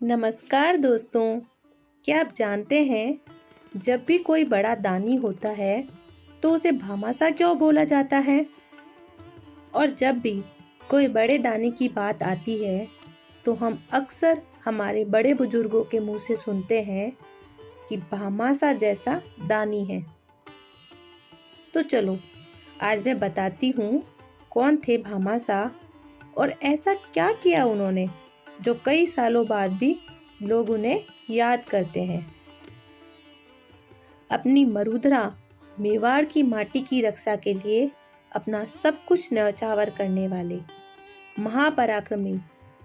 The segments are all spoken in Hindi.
नमस्कार दोस्तों। क्या आप जानते हैं, जब भी कोई बड़ा दानी होता है तो उसे भामाशाह क्यों बोला जाता है? और जब भी कोई बड़े दानी की बात आती है तो हम अक्सर हमारे बड़े बुजुर्गों के मुंह से सुनते हैं कि भामाशाह जैसा दानी है। तो चलो आज मैं बताती हूँ कौन थे भामाशाह और ऐसा क्या किया उन्होंने जो कई सालों बाद भी लोग उन्हें याद करते हैं। अपनी मरुधरा मेवाड़ की माटी की रक्षा के लिए अपना सब कुछ न्यौछावर करने वाले महापराक्रमी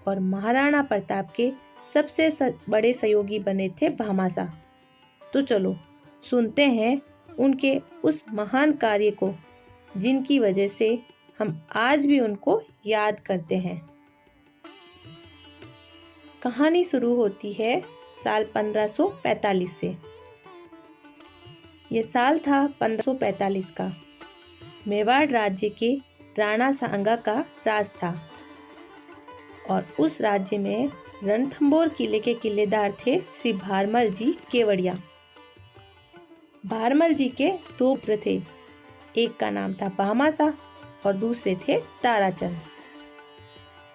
और महाराणा प्रताप के सबसे बड़े सहयोगी बने थे भामाशाह। तो चलो सुनते हैं उनके उस महान कार्य को जिनकी वजह से हम आज भी उनको याद करते हैं। कहानी शुरू होती है साल 1545 से। यह साल था 1545 का। मेवाड़ राज्य के राणा सांगा का राज था और उस राज्य में रणथंभौर किले के किलेदार थे श्री भारमल जी केवड़िया। भारमल जी के दो पुत्र थे, एक का नाम था भामाशाह और दूसरे थे ताराचंद।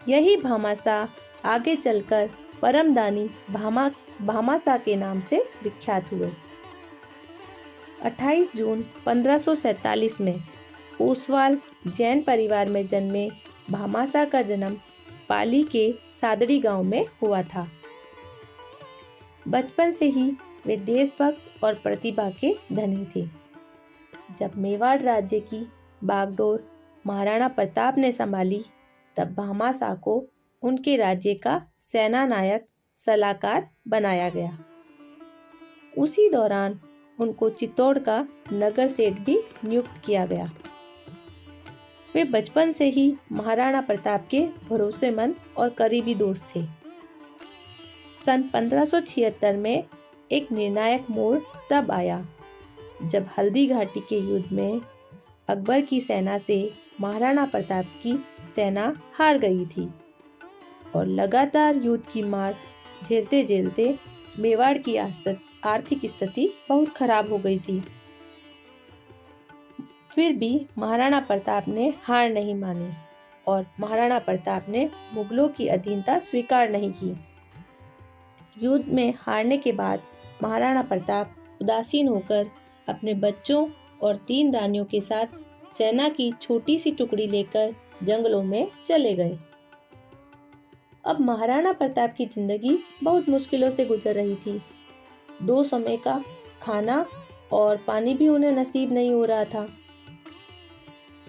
यही भामाशाह आगे चलकर परमदानी भामाशाह के नाम से विख्यात हुए। 28 जून 1547 में ओसवाल जैन परिवार में जन्मे भामाशाह का जन्म पाली के सादड़ी गांव में हुआ था। बचपन से ही वे देशभक्त और प्रतिभा के धनी थे। जब मेवाड़ राज्य की बागडोर महाराणा प्रताप ने संभाली तब भामाशाह को उनके राज्य का सेना नायक सलाहकार बनाया गया। उसी दौरान उनको चित्तौड़ का नगर सेठ भी नियुक्त किया गया। वे बचपन से ही महाराणा प्रताप के भरोसेमंद और करीबी दोस्त थे। सन 1576 में एक निर्णायक मोड़ तब आया जब हल्दी घाटी के युद्ध में अकबर की सेना से महाराणा प्रताप की सेना हार गई थी और लगातार युद्ध की मार झेलते झेलते मेवाड़ की आर्थिक स्थिति बहुत खराब हो गई थी। फिर भी महाराणा प्रताप ने हार नहीं मानी और महाराणा प्रताप ने मुगलों की अधीनता स्वीकार नहीं की। युद्ध में हारने के बाद महाराणा प्रताप उदासीन होकर अपने बच्चों और 3 रानियों के साथ सेना की छोटी सी टुकड़ी लेकर जंगलों में चले गए। अब महाराणा प्रताप की जिंदगी बहुत मुश्किलों से गुजर रही थी। 2 समय का खाना और पानी भी उन्हें नसीब नहीं हो रहा था।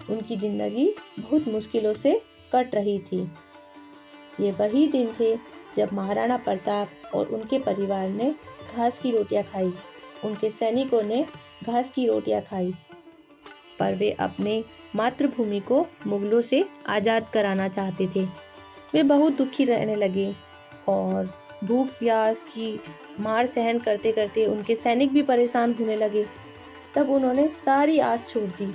उनकी जिंदगी बहुत मुश्किलों से कट रही थी। ये वही दिन थे जब महाराणा प्रताप और उनके परिवार ने घास की रोटियां खाई। उनके सैनिकों ने घास की रोटियां खाई, पर वे अपने मातृभूमि को मुगलों से आज़ाद कराना चाहते थे। वे बहुत दुखी रहने लगे और भूख प्यास की मार सहन करते करते उनके सैनिक भी परेशान होने लगे। तब उन्होंने सारी आस छोड़ दी।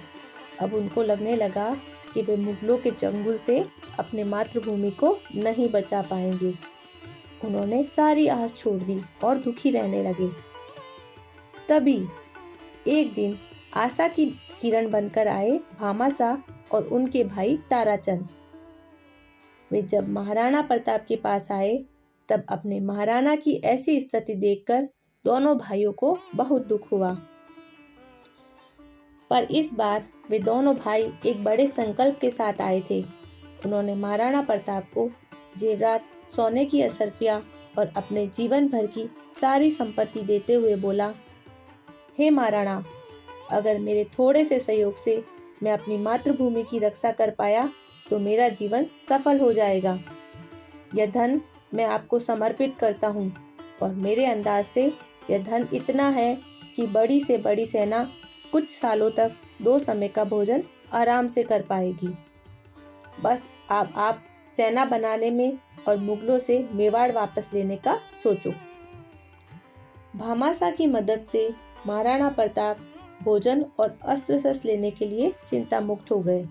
अब उनको लगने लगा कि वे मुगलों के चंगुल से अपने मातृभूमि को नहीं बचा पाएंगे। उन्होंने सारी आस छोड़ दी और दुखी रहने लगे। तभी एक दिन आशा की किरण बनकर आए भामाशाह और उनके भाई ताराचंद। वे जब महाराणा प्रताप के पास आए तब अपने महाराणा की ऐसी स्थिति देखकर दोनों भाइयों को बहुत दुख हुआ। पर इस बार वे दोनों भाई एक बड़े संकल्प के साथ आए थे। उन्होंने महाराणा प्रताप को जेवरात, सोने की असरफियां और अपने जीवन भर की सारी संपत्ति देते हुए बोला, हे महाराणा, अगर मेरे थोड़े से सहयोग से मैं अपनी मातृभूमि की रक्षा कर पाया तो मेरा जीवन सफल हो जाएगा। यह धन मैं आपको समर्पित करता हूँ और मेरे अंदाज से यह धन इतना है कि बड़ी से बड़ी सेना कुछ सालों तक 2 समय का भोजन आराम से कर पाएगी। बस आप सेना बनाने में और मुगलों से मेवाड़ वापस लेने का सोचो। भामाशाह की मदद से महाराणा प्रताप भोजन और अस्त्र शस्त्र लेने के लिए चिंता मुक्त हो गए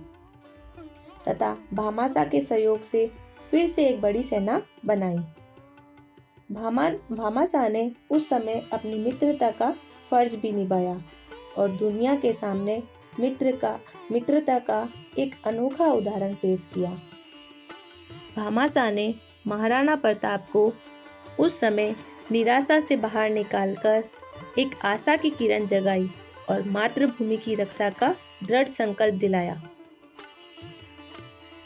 तथा भामाशाह के सहयोग से फिर से एक बड़ी सेना बनाई। भामाशाह ने उस समय अपनी मित्रता का फर्ज भी निभाया और दुनिया के सामने मित्रता का एक अनोखा उदाहरण पेश किया। भामाशाह ने महाराणा प्रताप को उस समय निराशा से बाहर निकालकर एक आशा की किरण जगाई और मातृभूमि की रक्षा का दृढ़ संकल्प दिलाया।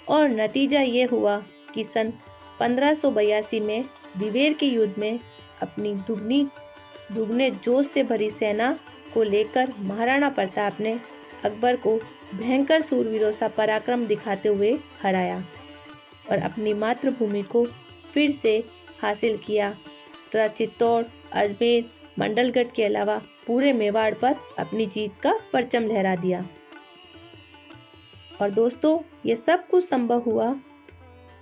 और नतीजा ये हुआ कि सन 1582 में दिवेर के युद्ध में अपनी दुगने जोश से भरी सेना को लेकर महाराणा प्रताप ने अकबर को भयंकर सूरवीरों सा पराक्रम दिखाते हुए हराया और अपनी मातृभूमि को फिर से हासिल किया तथा चित्तौड़, अजमेर, मंडलगढ़ के अलावा पूरे मेवाड़ पर अपनी जीत का परचम लहरा दिया। और दोस्तों, ये सब कुछ संभव हुआ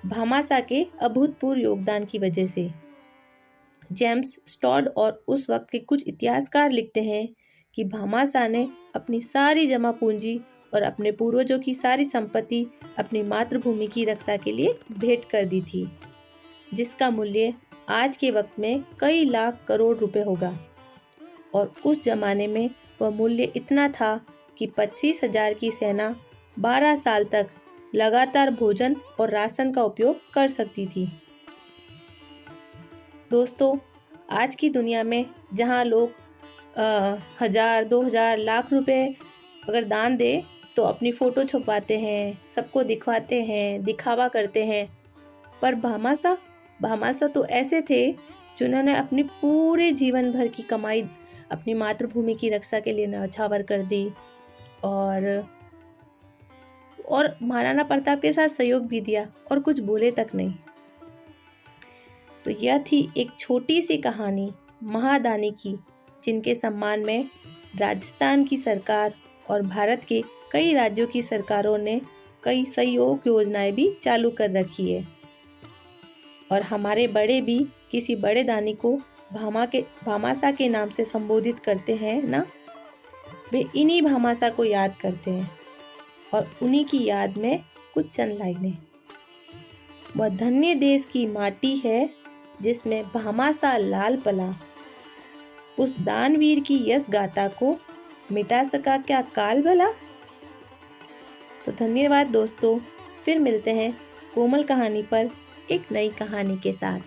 भामाशाह के अभूतपूर्व योगदान की वजह से। जेम्स स्टॉड और उस वक्त के कुछ इतिहासकार लिखते हैं कि भामाशाह ने अपनी सारी जमा पूंजी और अपने पूर्वजों की सारी संपत्ति अपनी मातृभूमि की रक्षा के लिए भेंट कर दी थी, जिसका मूल्य आज के वक्त में कई लाख करोड़ रुपए होगा। और उस जमाने में वह मूल्य इतना था कि 25,000 की सेना 12 साल तक लगातार भोजन और राशन का उपयोग कर सकती थी। दोस्तों, आज की दुनिया में जहां लोग 1000, 2000, लाख रुपए अगर दान दे तो अपनी फ़ोटो छपवाते हैं, सबको दिखवाते हैं, दिखावा करते हैं। पर भामाशाह तो ऐसे थे जिन्होंने अपनी पूरे जीवन भर की कमाई अपनी मातृभूमि की रक्षा के लिए न्यौछावर कर दी और महाराणा प्रताप के साथ सहयोग भी दिया और कुछ बोले तक नहीं। तो यह थी एक छोटी सी कहानी महादानी की, जिनके सम्मान में राजस्थान की सरकार और भारत के कई राज्यों की सरकारों ने कई सहयोग योजनाएं भी चालू कर रखी है। और हमारे बड़े भी किसी बड़े दानी को भामाशाह के नाम से संबोधित करते हैं ना, वे इन्हीं भामाशाह को याद करते हैं और उन्हीं की याद में कुछ चंद लाइनें। वह धन्य देश की माटी है जिसमें भामाशाह लाल पला, उस दानवीर की यश गाथा को मिटा सका क्या काल भला। तो धन्यवाद दोस्तों, फिर मिलते हैं कोमल कहानी पर एक नई कहानी के साथ।